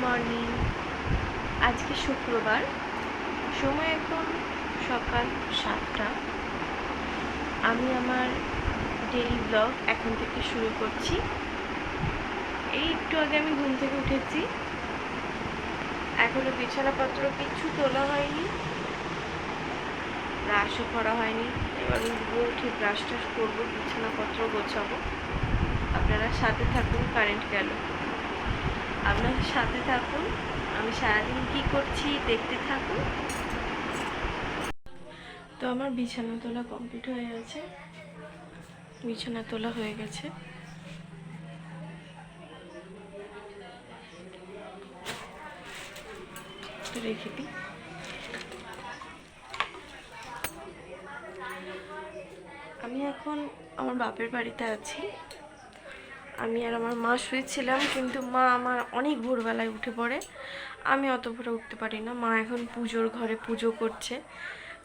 Morning. আজকে শুক্রবার, সময় এখন সকাল 7টা। আমি আমার ডেইলি ব্লগ এখন থেকে শুরু করছি। এই একটু আগে আমি ঘুম থেকে উঠেছি, এখনো বিছানাপত্র কিছু তোলা হয়নি, ব্রাশও করা হয়নি। এবার উঠবো, উঠে ব্রাশ টাশ করবো, বিছানাপত্র গোছাবো। আপনারা সাথে থাকুন। কারেন্ট গেল, আপনারা সাথে থাকুন। আমি সারাদিন কি করছি দেখতে থাকুন। তো আমার বিছানা তোলা কমপ্লিট হয়ে গেছে, বিছানা তোলা হয়ে গেছে। রেখে দিই। আমি এখন আমার বাপের বাড়িতে আছি। আমি আর আমার মা শুয়েছিলাম, কিন্তু মা আমার অনেক ভোরবেলায় উঠে পড়ে, আমি অত ভোরে উঠতে পারি না। মা এখন পুজোর ঘরে পুজো করছে,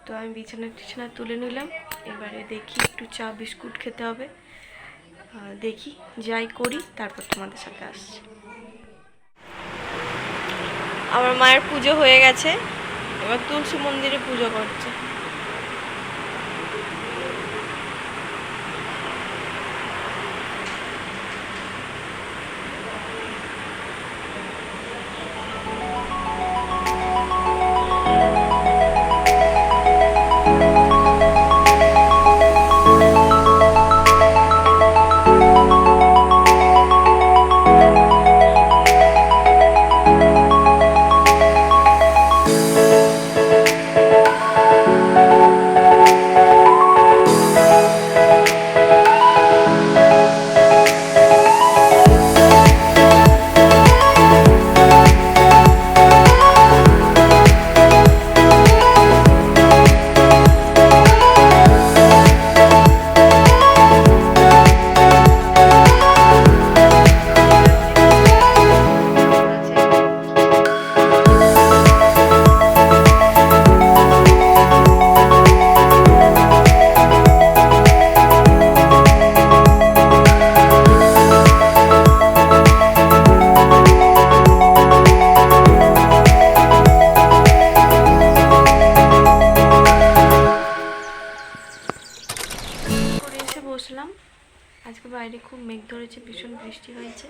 তো আমি বিছানা তুলে নিলাম। এবারে দেখি একটু চা বিস্কুট খেতে হবে, দেখি যাই করি, তারপর তোমাদের সাথে আসছি। আমার মায়ের পুজো হয়ে গেছে, এবার তুলসী মন্দিরে পুজো করছে। বসলাম। আজকে বাইরে খুব মেঘ ধরেছে, ভীষণ বৃষ্টি হয়েছে,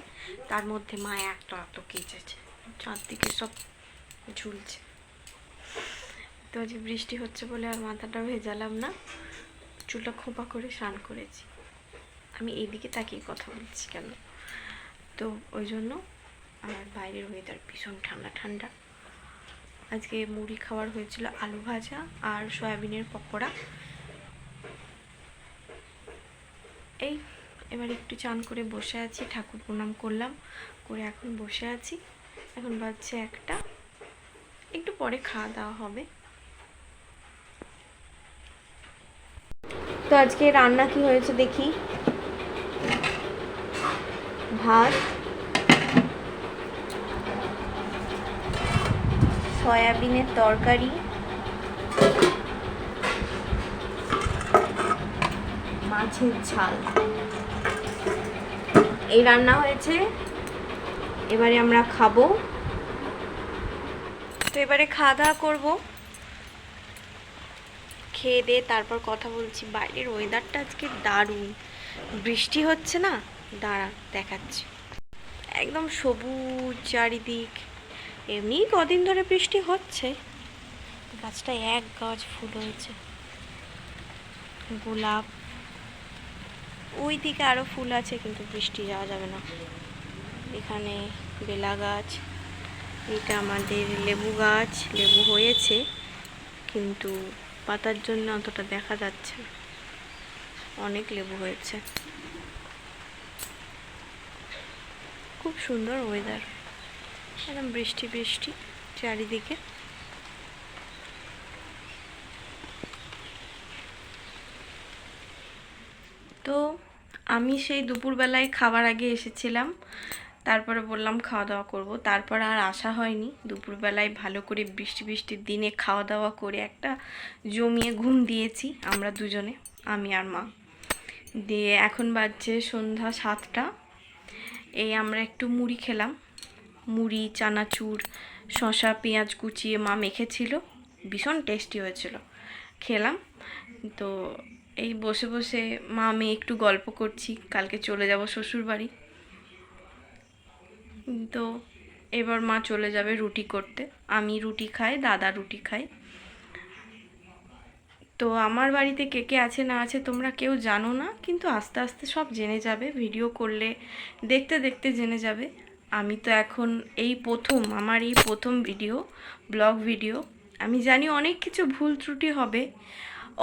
তার মধ্যে মা এত কেচেছে, চারদিকে সব ঝুলছে। তো আজকে বৃষ্টি হচ্ছে বলে আর মাথাটা ভেজালাম না, চুলটা খোপা করে স্নান করেছি। আমি এইদিকে তাকিয়ে কথা বলছি কেন, তো ওই জন্য। আর বাইরের ওয়েদার ভীষণ ঠান্ডা ঠান্ডা। আজকে মুড়ি খাবার হয়েছিল, আলু ভাজা আর সয়াবিনের পকোড়া। এই এবার একটু চান করে বসে আছি, ঠাকুর প্রণাম করলাম, করে এখন বসে আছি। এখন বাজছে 1টা, একটু পরে খাওয়া দাওয়া হবে। তো আজকে রান্না কি হয়েছে দেখি। ভাত, সয়াবিনের তরকারি, মাছের ঝাল, এই রান্না হয়েছে। এবারে আমরা খাবো। তো এবারে খাওয়া দাওয়া করবো, খেয়ে দিয়ে তারপর কথা বলছি। বাইরের ওয়েদারটা আজকে দারুণ, বৃষ্টি হচ্ছে না, দাঁড়া দেখাচ্ছি। একদম সবুজ চারিদিক। এমনি কদিন ধরে বৃষ্টি হচ্ছে। গাছটা এক গাছ ফুল হয়েছে, গোলাপ। ওই দিকে আরও ফুল আছে, কিন্তু বৃষ্টি যাওয়া যাবে না। এখানে বেলা গাছ, এটা আমাদের লেবু গাছ, লেবু হয়েছে কিন্তু পাতার জন্য অতটা দেখা যাচ্ছে না। অনেক লেবু হয়েছে, খুব সুন্দর ওয়েদার, একদম বৃষ্টি বৃষ্টি চারিদিকে। তো আমি সেই দুপুরবেলায় খাবার আগে এসেছিলাম, তারপরে বললাম খাওয়া দাওয়া করব, তারপর আর আসা হয়নি। দুপুরবেলায় ভালো করে বৃষ্টির দিনে খাওয়া দাওয়া করে একটা জমিয়ে ঘুম দিয়েছি আমরা দুজনে, আমি আর মা। দিয়ে এখন বাজছে সন্ধ্যা 7টা। এই আমরা একটু মুড়ি খেলাম, মুড়ি, চানাচুর, শসা, পেঁয়াজ কুচিয়ে মা মেখেছিল, ভীষণ টেস্টি হয়েছিল। খেলাম। তো এই বসে বসে মা মেয়ে একটু গল্প করছি, কালকে চলে যাব শ্বশুর বাড়ি। তো এবার মা চলে যাবে রুটি করতে, আমি রুটি খাই, দাদা রুটি খাই। তো আমার বাড়িতে কে কে আছে না আছে তোমরা কেউ জানো না, কিন্তু আস্তে আস্তে সব জেনে যাবে, ভিডিও করলে দেখতে দেখতে জেনে যাবে। আমি তো এখন আমার এই প্রথম ভিডিও, ব্লগ ভিডিও। আমি জানি অনেক কিছু ভুল ত্রুটি হবে,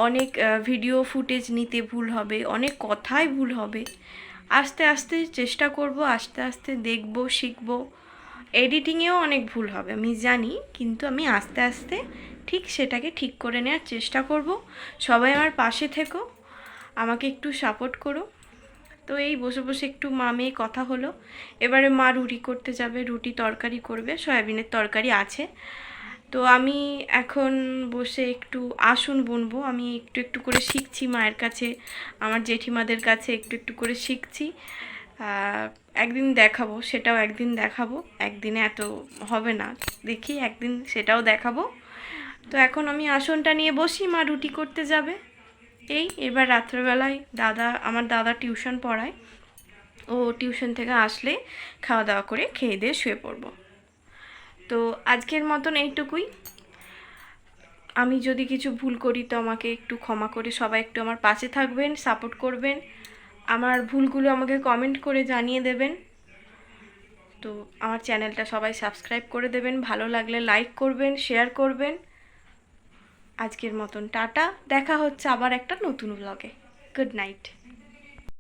অনেক ভিডিও ফুটেজ নিতে ভুল হবে, অনেক কথাই ভুল হবে। আস্তে আস্তে চেষ্টা করব, আস্তে আস্তে দেখব, শিখব। এডিটিংয়েও অনেক ভুল হবে আমি জানি, কিন্তু আমি আস্তে আস্তে ঠিক সেটাকে ঠিক করে নেওয়ার চেষ্টা করব। সবাই আমার পাশে থেকো, আমাকে একটু সাপোর্ট করো। তো এই বসে বসে একটু মা মেয়ে কথা হলো। এবারে মা রুটি করতে যাবে, রুটি তরকারি করবে, সয়াবিনের তরকারি আছে। তো আমি এখন বসে একটু আসন বুনবো। আমি একটু একটু করে শিখছি মায়ের কাছে, আমার জেঠিমাদের কাছে একটু একটু করে শিখছি। একদিন দেখাবো, সেটাও একদিন দেখাবো, একদিনে এত হবে না, দেখি একদিন সেটাও দেখাবো। তো এখন আমি আসনটা নিয়ে বসি, মা রুটি করতে যাবে। এবার রাত্রেবেলায় আমার দাদা টিউশন পড়ায়, ও টিউশন থেকে আসলে খাওয়া দাওয়া করে খেয়ে দিয়ে শুয়ে পড়বো। তো আজকের মতন এইটুকুই। আমি যদি কিছু ভুল করি তো আমাকে একটু ক্ষমা করে সবাই একটু আমার পাশে থাকবেন, সাপোর্ট করবেন, আমার ভুলগুলো আমাকে কমেন্ট করে জানিয়ে দেবেন। তো আমার চ্যানেলটা সবাই সাবস্ক্রাইব করে দেবেন, ভালো লাগলে লাইক করবেন, শেয়ার করবেন। আজকের মতন টাটা, দেখা হচ্ছে আবার একটা নতুন ব্লগে। Good night.